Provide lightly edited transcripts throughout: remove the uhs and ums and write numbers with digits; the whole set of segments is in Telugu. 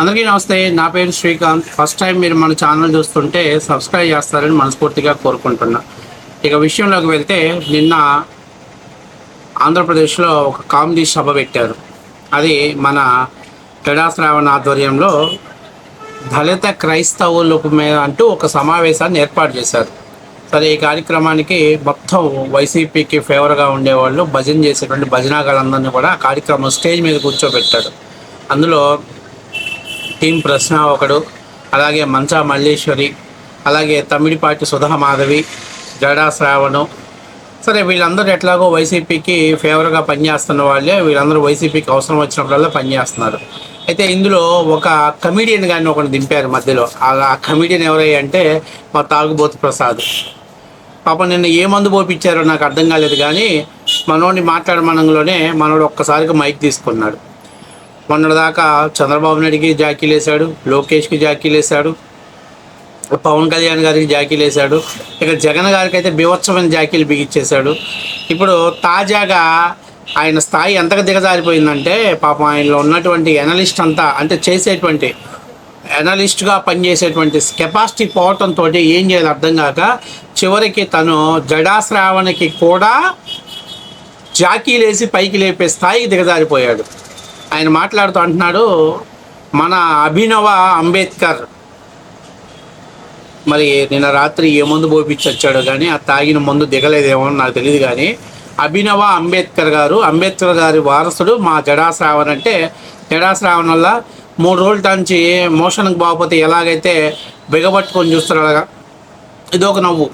అందరికీ నమస్తే. నా పేరు శ్రీకాంత్. ఫస్ట్ టైం మీరు మన ఛానల్ చూస్తుంటే సబ్స్క్రైబ్ చేస్తారని మనస్ఫూర్తిగా కోరుకుంటున్నా. ఇక విషయంలోకి వెళ్తే, నిన్న ఆంధ్రప్రదేశ్లో ఒక కామెడీ సభ పెట్టారు. అది మన గడా శ్రావణ్ ఆధ్వర్యంలో దళిత క్రైస్తవులకు మీద అంటూ ఒక సమావేశాన్ని ఏర్పాటు చేశారు. సరే, ఈ కార్యక్రమానికి మొత్తం వైసీపీకి ఫేవర్గా ఉండేవాళ్ళు భజన చేసేటువంటి భజనాగాళ్ళందరినీ కూడా ఆ కార్యక్రమం స్టేజ్ మీద కూర్చోబెట్టాడు. అందులో టీం ప్రశ్న ఒకడు, అలాగే మంచా మల్లేశ్వరి, అలాగే తమిడిపాటి సుధామాధవి, జడా శ్రావణు. సరే, వీళ్ళందరూ ఎట్లాగో వైసీపీకి ఫేవర్గా పనిచేస్తున్న వాళ్ళే. వీళ్ళందరూ వైసీపీకి అవసరం వచ్చినప్పుడల్లా పనిచేస్తున్నారు. అయితే ఇందులో ఒక కమీడియన్ కానీ ఒకటి దింపారు మధ్యలో. ఆ కమీడియన్ ఎవరయ్యా అంటే మా తాగుబోతు ప్రసాద్. పాపం నిన్న ఏ మందు పోపించారో నాకు అర్థం కాలేదు, కానీ మనోడిని మాట్లాడమనంలోనే మనోడు ఒక్కసారిగా మైక్ తీసుకున్నాడు. మొన్నటిదాకా చంద్రబాబు నాయుడికి జాకీలు వేశాడు, లోకేష్కి జాకీలు వేశాడు, పవన్ కళ్యాణ్ గారికి జాకీలు వేశాడు, ఇక జగన్ గారికి అయితే బీభత్సమైన జాకీలు బిగించేశాడు. ఇప్పుడు తాజాగా ఆయన స్థాయి ఎంతగా దిగజారిపోయిందంటే, పాపం ఆయనలో ఉన్నటువంటి ఎనలిస్ట్ అంతా, అంటే చేసేటువంటి ఎనలిస్ట్గా పనిచేసేటువంటి కెపాసిటీ పోవటంతో ఏం చేయాలి అర్థం కాక చివరికి తను జడా శ్రావణ్కి కూడా జాకీలేసి పైకి లేపే స్థాయికి దిగజారిపోయాడు. ఆయన మాట్లాడుతూ అంటున్నాడు, మన అభినవ అంబేద్కర్ మరి నిన్న రాత్రి ఏ మందు పోపించి వచ్చాడో కానీ ఆ తాగిన మందు దిగలేదేమో నాకు తెలియదు, కానీ అభినవ అంబేద్కర్ గారి వారసుడు మా జడా శ్రావణ్. అంటే జడా శ్రావణ్ వల్ల 3 రోజుల టాంచి మోషన్కి బాగపోతే ఎలాగైతే బిగబట్టుకొని చూస్తారు అలాగా ఇదొక నవ్వు.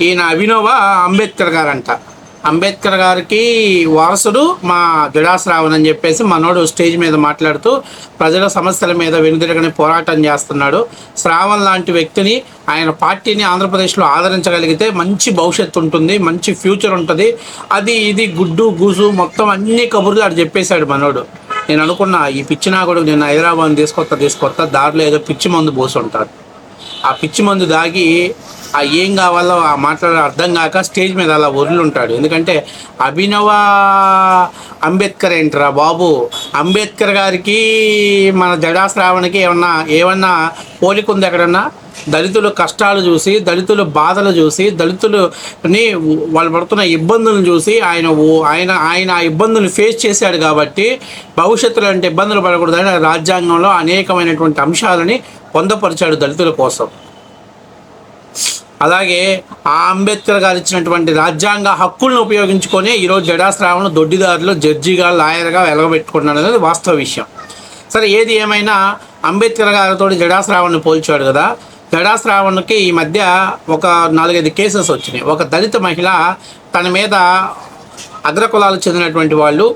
ఈయన అభినవ అంబేద్కర్ గారంట. అంబేద్కర్ గారికి వారసుడు మా జడా శ్రావణ్ అని చెప్పేసి మనోడు స్టేజ్ మీద మాట్లాడుతూ ప్రజల సమస్యల మీద వెనుదిరగని పోరాటం చేస్తున్నాడు. శ్రావణ్ లాంటి వ్యక్తిని, ఆయన పార్టీని ఆంధ్రప్రదేశ్లో ఆదరించగలిగితే మంచి భవిష్యత్తు ఉంటుంది, మంచి ఫ్యూచర్ ఉంటుంది. అది ఇది గుడ్డు గూసు మొత్తం అన్ని కబుర్లు ఆడు చెప్పేశాడు మనోడు. నేను అనుకున్నా, ఈ పిచ్చి నాగుడు నేను హైదరాబాద్ తీసుకొస్తా దారిలో ఏదో పిచ్చి మందు పోసి ఉంటాడు. ఆ పిచ్చి మందు దాగి ఏం కావాలో ఆ మాట్లాడే అర్థం కాక స్టేజ్ మీద అలా వదులుంటాడు. ఎందుకంటే అభినవ అంబేద్కర్ ఏంట్రా బాబు, అంబేద్కర్ గారికి మన జడా శ్రావణ్కి ఏమన్నా పోలిక ఉంది ఎక్కడన్నా? దళితుల కష్టాలు చూసి, దళితుల బాధలు చూసి, దళితులని వాళ్ళు పడుతున్న ఇబ్బందులను చూసి ఆయన ఆ ఇబ్బందులను ఫేస్ చేశాడు కాబట్టి భవిష్యత్తులో అంటే ఇబ్బందులు పడకూడదని రాజ్యాంగంలో అనేకమైనటువంటి అంశాలని పొందపరిచాడు దళితుల కోసం. అలాగే ఆ అంబేద్కర్ గారు ఇచ్చినటువంటి రాజ్యాంగ హక్కులను ఉపయోగించుకొని ఈరోజు జడా శ్రావణ్ దొడ్డిదారులు జడ్జిగా, లాయర్గా వెలగబెట్టుకున్నాడు అనేది వాస్తవ విషయం. సరే, ఏది ఏమైనా అంబేద్కర్ గారితో జడా శ్రావణ్ని పోల్చాడు కదా. జడా శ్రావణ్కి ఈ మధ్య ఒక 4-5 కేసెస్ వచ్చినాయి. ఒక దళిత మహిళ తన మీద అగ్రకులాలకు చెందినటువంటి వాళ్ళు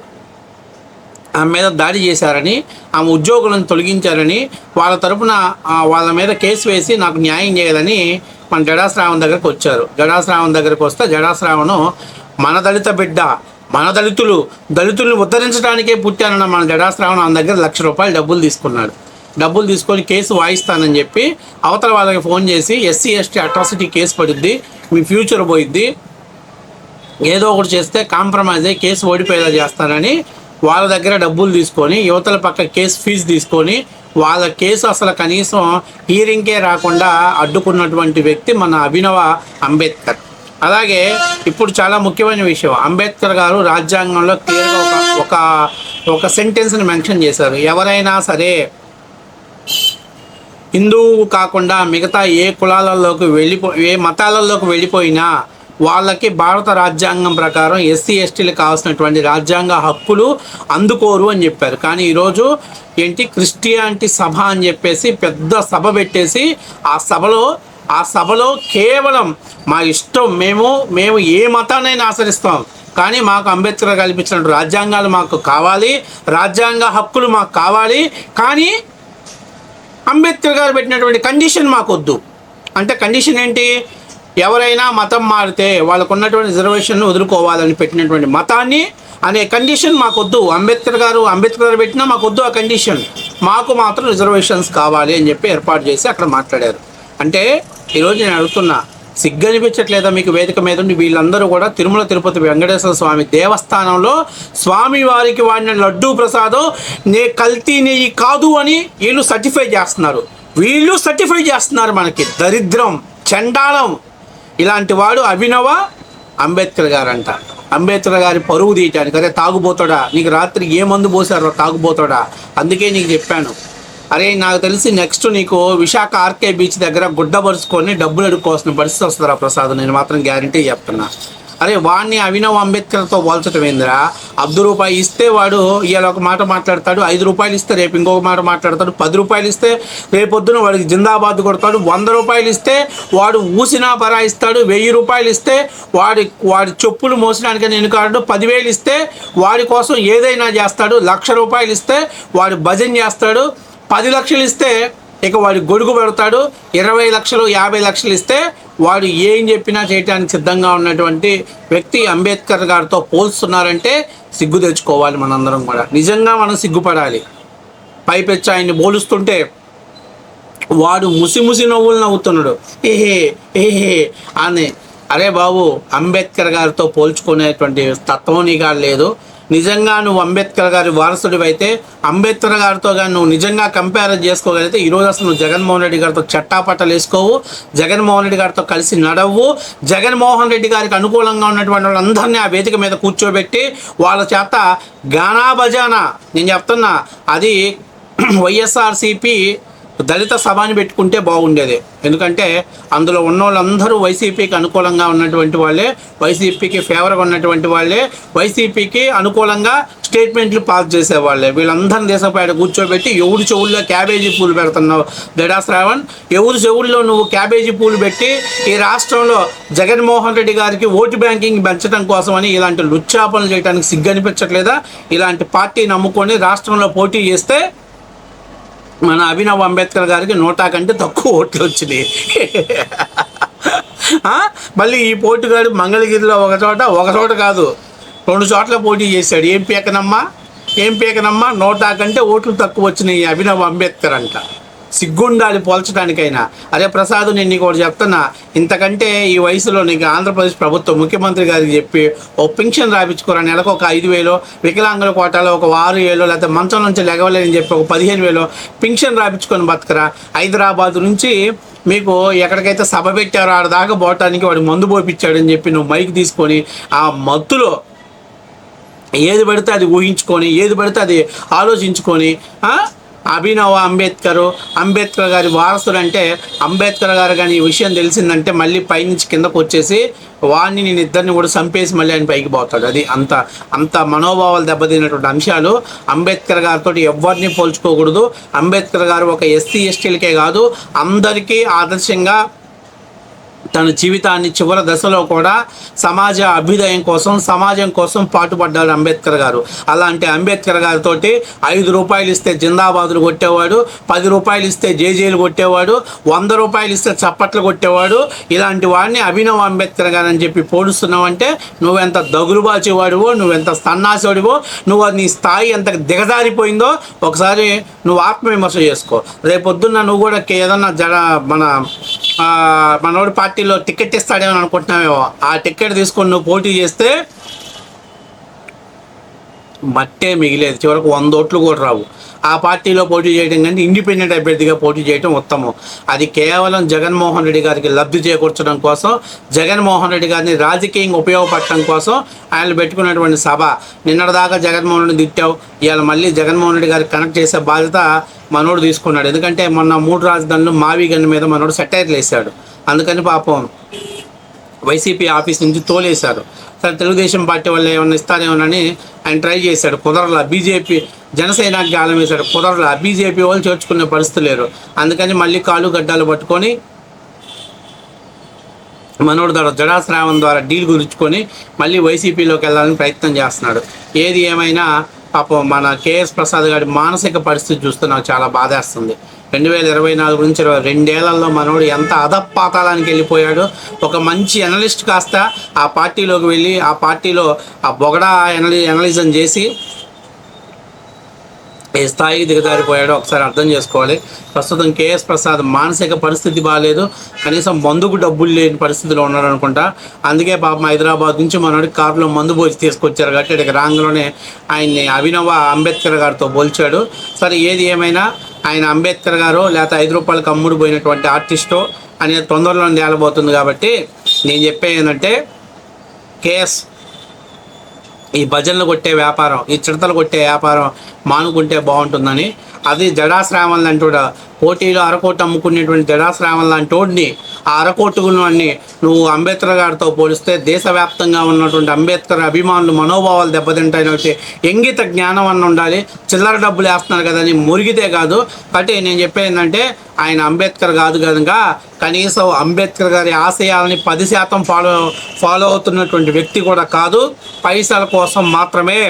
ఆమె మీద దాడి చేశారని, ఆమె ఉద్యోగులను తొలగించారని వాళ్ళ తరపున వాళ్ళ మీద కేసు వేసి నాకు న్యాయం చేయాలని మన జడా శ్రావణ్ దగ్గరికి వచ్చారు. జడా శ్రావణ్ దగ్గరికి వస్తే జడా శ్రావణ్ మన దళిత బిడ్డ, మన దళితుల్ని ఉద్ధరించడానికే పుట్టానన్న మన జడా శ్రావణ్ ఆమె దగ్గర ₹1,00,000 డబ్బులు తీసుకున్నాడు. డబ్బులు తీసుకొని కేసు వాయిస్తానని చెప్పి అవతల వాళ్ళకి ఫోన్ చేసి SC ST అట్రాసిటీ కేసు పడుద్ది, మీ ఫ్యూచర్ పోయిద్ది, ఏదో ఒకటి చేస్తే కాంప్రమైజ్ అయ్యి కేసు ఓడిపోయేలా చేస్తానని వాళ్ళ దగ్గర డబ్బులు తీసుకొని యువతల పక్క కేసు ఫీజు తీసుకొని వాళ్ళ కేసు అసలు కనీసం హీరింగ్కే రాకుండా అడ్డుకున్నటువంటి వ్యక్తి మన అభినవ అంబేద్కర్. అలాగే ఇప్పుడు చాలా ముఖ్యమైన విషయం, అంబేద్కర్ గారు రాజ్యాంగంలో క్లియర్గా ఒక సెంటెన్స్ని మెన్షన్ చేశారు. ఎవరైనా సరే హిందువు కాకుండా మిగతా ఏ కులాలలోకి ఏ మతాలలోకి వెళ్ళిపోయినా వాళ్ళకి భారత రాజ్యాంగం ప్రకారం SC STలకు కావాల్సినటువంటి రాజ్యాంగ హక్కులు అందుకోరు అని చెప్పారు. కానీ ఈరోజు క్రిస్టియానిటీ సభ అని చెప్పేసి పెద్ద సభ పెట్టేసి ఆ సభలో కేవలం మా ఇష్టం, మేము ఏ మతాన్నైనా ఆచరిస్తాం, కానీ మాకు అంబేద్కర్ కల్పించిన రాజ్యాంగాలు మాకు కావాలి, రాజ్యాంగ హక్కులు మాకు కావాలి, కానీ అంబేద్కర్ గారు పెట్టినటువంటి కండిషన్ మాకు వద్దు. అంటే కండిషన్ ఏంటి? ఎవరైనా మతం మారితే వాళ్ళకు ఉన్నటువంటి రిజర్వేషన్ను వదులుకోవాలని పెట్టినటువంటి మతాన్ని అనే కండిషన్ మాకు వద్దు. అంబేద్కర్ గారు పెట్టినా మాకు వద్దు ఆ కండిషన్, మాకు మాత్రం రిజర్వేషన్స్ కావాలి అని చెప్పి ఏర్పాటు చేసి అక్కడ మాట్లాడారు. అంటే ఈరోజు నేను అడుగుతున్నా, సిగ్గనిపించట్లేదా మీకు వేదిక మీద ఉండి? వీళ్ళందరూ కూడా తిరుమల తిరుపతి వెంకటేశ్వర స్వామి దేవస్థానంలో స్వామి వారికి వాడిన లడ్డూ ప్రసాదం కల్తీ నెయ్యి కాదు అని వీళ్ళు సర్టిఫై చేస్తున్నారు. మనకి దరిద్రం, చండాలం. ఇలాంటి వాడు అభినవ అంబేద్కర్ గారంట. అంబేద్కర్ గారి పరువు తీయటానికి, అరే తాగుబోతాడా, నీకు రాత్రి ఏ మందు పోసారో తాగుబోతాడా, అందుకే నీకు చెప్పాను. అరే నాకు తెలిసి నెక్స్ట్ నీకు విశాఖ ఆర్కే బీచ్ దగ్గర గుడ్డ పరుచుకొని డబ్బులు అడుక్కోవాల్సిన పరిస్థితి వస్తుందిరా ప్రసాద్, నేను మాత్రం గ్యారంటీ చెప్తున్నా. అరే వాడిని అభినవ్ అంబేద్కర్తో పోల్చడం ఏందిరా? ₹1 ఇస్తే వాడు ఇవాళ ఒక మాట మాట్లాడతాడు, ₹5 ఇస్తే రేపు ఇంకొక మాట మాట్లాడతాడు, ₹10 ఇస్తే రేపొద్దున వాడికి జిందాబాద్ కొడతాడు, ₹100 ఇస్తే వాడు ఊసినా బరాయిస్తాడు, ₹1000 ఇస్తే వాడి చెప్పులు మోసడానికి నేను కాడు, 10,000 ఇస్తే వాడి కోసం ఏదైనా చేస్తాడు, ₹1,00,000 ఇస్తే వాడు భజన చేస్తాడు, 10 లక్షలు ఇస్తే ఇక వాడి గొడుగు పెడతాడు, 20 లక్షలు 50 లక్షలు ఇస్తే వాడు ఏం చెప్పినా చేయడానికి సిద్ధంగా ఉన్నటువంటి వ్యక్తి అంబేద్కర్ గారితో పోల్స్తున్నారంటే సిగ్గు తెచ్చుకోవాలి. మనందరం కూడా నిజంగా మనం సిగ్గుపడాలి. పైపెచ్చి ఆయన్ని పోలుస్తుంటే వాడు ముసి నవ్వులు నవ్వుతున్నాడు, ఏహే అని. అరే బాబు, అంబేద్కర్ గారితో పోల్చుకునేటువంటి తత్వం నీకు లేదు. నిజంగా నువ్వు అంబేద్కర్ గారి వారసుడివి అయితే, అంబేద్కర్ గారితో కానీ నువ్వు నిజంగా కంపేర్ చేసుకోగలిగితే ఈరోజు అసలు నువ్వు జగన్మోహన్ రెడ్డి గారితో చట్టాపట్టలు వేసుకోవు, జగన్మోహన్ రెడ్డి గారితో కలిసి నడవు. జగన్మోహన్ రెడ్డి గారికి అనుకూలంగా ఉన్నటువంటి వాళ్ళందరినీ ఆ వేదిక మీద కూర్చోబెట్టి వాళ్ళ చేత గానా బజానా, నేను చెప్తున్నా, అది వైఎస్ఆర్సీపీ దళిత సభని పెట్టుకుంటే బాగుండేది. ఎందుకంటే అందులో ఉన్న వాళ్ళందరూ వైసీపీకి అనుకూలంగా ఉన్నటువంటి వాళ్ళే, వైసీపీకి ఫేవర్గా ఉన్నటువంటి వాళ్ళే, వైసీపీకి అనుకూలంగా స్టేట్మెంట్లు పాస్ చేసేవాళ్ళే. వీళ్ళందరినీ దేశపేట కూర్చోబెట్టి ఎవరి చెవుల్లో క్యాబేజీ పూలు పెడుతున్నావు గడా శ్రావణ్, ఎవరి చెవుల్లో నువ్వు క్యాబేజీ పూలు పెట్టి ఈ రాష్ట్రంలో జగన్మోహన్ రెడ్డి గారికి ఓటు బ్యాంకింగ్ పెంచడం కోసమని ఇలాంటి లుచ్చాపనలు చేయడానికి సిగ్గనిపించట్లేదా? ఇలాంటి పార్టీ నమ్ముకొని రాష్ట్రంలో పోటీ చేస్తే మన అభినవ్ అంబేద్కర్ గారికి 100 కంటే తక్కువ ఓట్లు వచ్చినాయి. మళ్ళీ ఈ పోటీగాడు మంగళగిరిలో ఒక చోట కాదు 2 చోట్ల పోటీ చేశాడు. ఏం పీకనమ్మా 100 కంటే ఓట్లు తక్కువ వచ్చినాయి అభినవ్ అంబేద్కర్ అంట. సిగ్గుండాలి పోల్చడానికైనా. అరే ప్రసాద్, నేను నీకు ఒకటి చెప్తున్నా, ఇంతకంటే ఈ వయసులో నీకు ఆంధ్రప్రదేశ్ ప్రభుత్వం ముఖ్యమంత్రి గారికి చెప్పి ఓ పింఛన్ రాయించుకోరా, నెలకు ఒక 5,000, వికలాంగుల కోటాలో ఒక 6,000, లేకపోతే మంచం నుంచి లెగవలేని చెప్పి ఒక 15,000 పింఛన్ రాయించుకొని బతకరా. హైదరాబాద్ నుంచి మీకు ఎక్కడికైతే సభ పెట్టారో ఆడ దాకా పోవటానికి వాడు మందు పోపించాడని చెప్పి నువ్వు మైక్ తీసుకొని ఆ మత్తులో ఏది పడితే అది ఊహించుకొని, ఏది పడితే అది ఆలోచించుకొని అభినవ్ అంబేద్కర్ గారి వారసుడు అంటే అంబేద్కర్ గారు కానీ ఈ విషయం తెలిసిందంటే మళ్ళీ పైనుంచి కిందకు వచ్చేసి వాడిని నేను ఇద్దరిని కూడా చంపేసి మళ్ళీ ఆయన పైకి పోతాడు. అది అంత మనోభావాలు దెబ్బతిన్నటువంటి అంశాలు. అంబేద్కర్ గారితో ఎవరిని పోల్చుకోకూడదు. అంబేద్కర్ గారు ఒక ఎస్సీ ఎస్టీలకే కాదు, అందరికీ ఆదర్శంగా తన జీవితాన్ని చివరి దశలో కూడా సమాజ అభ్యుదయం కోసం, సమాజం కోసం పాటుపడ్డాడు అంబేద్కర్ గారు. అలాంటి అంబేద్కర్ గారితో ₹5 ఇస్తే జిందాబాదులు కొట్టేవాడు, ₹10 ఇస్తే జేజేలు కొట్టేవాడు, ₹100 ఇస్తే చప్పట్లు కొట్టేవాడు. ఇలాంటి వాడిని అభినవ్ అంబేద్కర్ గారు అని చెప్పి పోలుస్తున్నావంటే నువ్వెంత దగులుబాచేవాడివో, నువ్వెంత సన్నాసివాడివో, నీ స్థాయి ఎంత దిగజారిపోయిందో ఒకసారి నువ్వు ఆత్మవిమర్శ చేసుకో. రేపొద్దున్న నువ్వు కూడా ఏదన్నా మనోడి పార్టీలో టికెట్ ఇస్తాడేమో అనుకుంటున్నావేమో, ఆ టికెట్ తీసుకొని నువ్వు పోటీ చేస్తే మట్టే మిగిలేదు. చివరకు 100 ఓట్లు కూడా రావు. ఆ పార్టీలో పోటీ చేయడం కంటే ఇండిపెండెంట్ అభ్యర్థిగా పోటీ చేయడం ఉత్తమం. అది కేవలం జగన్మోహన్ రెడ్డి గారికి లబ్ధి చేకూర్చడం కోసం, జగన్మోహన్ రెడ్డి గారిని రాజకీయంగా ఉపయోగపడటం కోసం ఆయన పెట్టుకున్నటువంటి సభ. నిన్నటిదాకా జగన్మోహన్ రెడ్డి తిట్టావు, ఇవాళ మళ్ళీ జగన్మోహన్ రెడ్డి గారికి కనెక్ట్ చేసే బాధ్యత మనోడు తీసుకున్నాడు. ఎందుకంటే మొన్న 3 రాజధానులు మావి గన్ను మీద మనోడు సెటైర్లు వేశాడు. అందుకని పాపం వైసీపీ ఆఫీస్ నుంచి తోలేశారు. సరే తెలుగుదేశం పార్టీ వల్ల ఏమన్నా ఇస్తారేమోనని ఆయన ట్రై చేశాడు, కుదరలా. బీజేపీ జనసేనకి గాలం వేశాడు, కుదరలా. బీజేపీ వాళ్ళు చేర్చుకునే పరిస్థితి లేరు. అందుకని మళ్ళీ కాళ్ళు గడ్డాలు పట్టుకొని మనోడు ద్వారా జడా శ్రావణ్ ద్వారా డీల్ గురించుకొని మళ్ళీ వైసీపీలోకి వెళ్ళాలని ప్రయత్నం చేస్తున్నాడు. ఏది ఏమైనా పాపం మన కేఎస్ ప్రసాద్ గారి మానసిక పరిస్థితి చూస్తే నాకు చాలా బాధేస్తుంది. 2024 నుంచి 2 ఏళ్లలో మనోడు ఎంత అధపాతాళానికి వెళ్ళిపోయాడు. ఒక మంచి ఎనలిస్ట్ కాస్త ఆ పార్టీలోకి వెళ్ళి ఆ పార్టీలో ఆ బొగడా ఎనలిజం చేసి ఏ స్థాయికి దిగజారిపోయాడో ఒకసారి అర్థం చేసుకోవాలి. ప్రస్తుతం కేఎస్ ప్రసాద్ మానసిక పరిస్థితి బాగాలేదు, కనీసం మందుకు డబ్బులు లేని పరిస్థితిలో ఉన్నాడు అనుకుంటా. అందుకే పాపం హైదరాబాద్ నుంచి మనోడి కారులో మందు పోసి తీసుకొచ్చారు కాబట్టి ఇక్కడికి రాంగలోనే ఆయన్ని అభినవ అంబేద్కర్ గారితో పోల్చాడు. సరే ఏది ఏమైనా ఆయన అంబేద్కర్ గారు లేకపోతే 5 రూపాయలకు అమ్ముడు పోయినటువంటి ఆర్టిస్టో అనేది తొందరలో తేలబోతుంది. కాబట్టి నేను చెప్పేది ఏంటంటే కేఎస్ ఈ భజనలు కొట్టే వ్యాపారం, ఈ చిడతలు కొట్టే వ్యాపారం మానుకుంటే బాగుంటుందని. అది జడాశ్రావణ్ లాంటి పోటీలో అరకోటి అమ్ముకునేటువంటి జడాశ్రావణ్ లాంటి ఆ అరకోటుకుని నువ్వు అంబేద్కర్ గారితో పోలిస్తే దేశవ్యాప్తంగా ఉన్నటువంటి అంబేద్కర్ అభిమానులు మనోభావాలు దెబ్బతింటాయి. ఇంగిత జ్ఞానం అన్న ఉండాలి. చిల్లర డబ్బులు వేస్తున్నారు కదని మురిగితే కాదు. కాబట్టి నేను చెప్పేది ఏంటంటే ఆయన అంబేద్కర్ కాదు కనుక కనీసం అంబేద్కర్ గారి ఆశయాలని 10% ఫాలో అవుతున్నటువంటి వ్యక్తి కూడా కాదు. పైసల కోసం మాత్రమే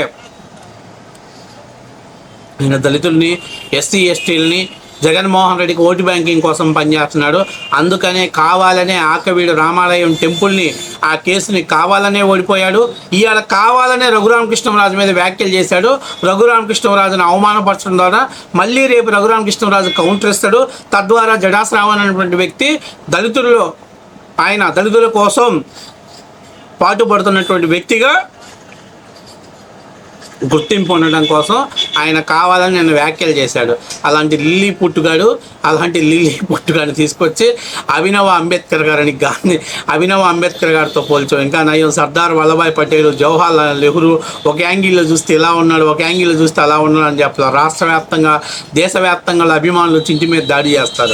ఆయన దళితుల్ని, ఎస్సీ ఎస్టీలని, జగన్మోహన్ రెడ్డికి ఓటు బ్యాంకింగ్ కోసం పనిచేస్తున్నాడు. అందుకనే కావాలనే ఆకవీడు రామాలయం టెంపుల్ని ఆ కేసుని కావాలనే ఓడిపోయాడు. ఇవాళ కావాలనే రఘురామకృష్ణరాజు మీద వ్యాఖ్యలు చేశాడు. రఘురామకృష్ణరాజును అవమానపరచడం ద్వారా మళ్ళీ రేపు రఘురామకృష్ణరాజు కౌంటర్ ఇస్తాడు. తద్వారా జడాశ్రావణ్ అనేటువంటి వ్యక్తి దళితుల కోసం పాటుపడుతున్నటువంటి వ్యక్తిగా గుర్తింపు ఉండడం కోసం ఆయన కావాలని నేను వ్యాఖ్యలు చేశాడు. అలాంటి లిల్లీ పుట్టుగాని తీసుకొచ్చి అభినవ అంబేద్కర్ గారితో పోల్చో. ఇంకా నయం సర్దార్ వల్లభాయ్ పటేల్, జవహర్ లాల్ నెహ్రూ ఒక యాంగిల్లో చూస్తే ఇలా ఉన్నాడు, ఒక యాంగిల్లో చూస్తే అలా ఉన్నాడు అని చెప్తారు. రాష్ట్ర వ్యాప్తంగా దేశవ్యాప్తంగా అభిమానులు చింటి మీద దాడి చేస్తారు.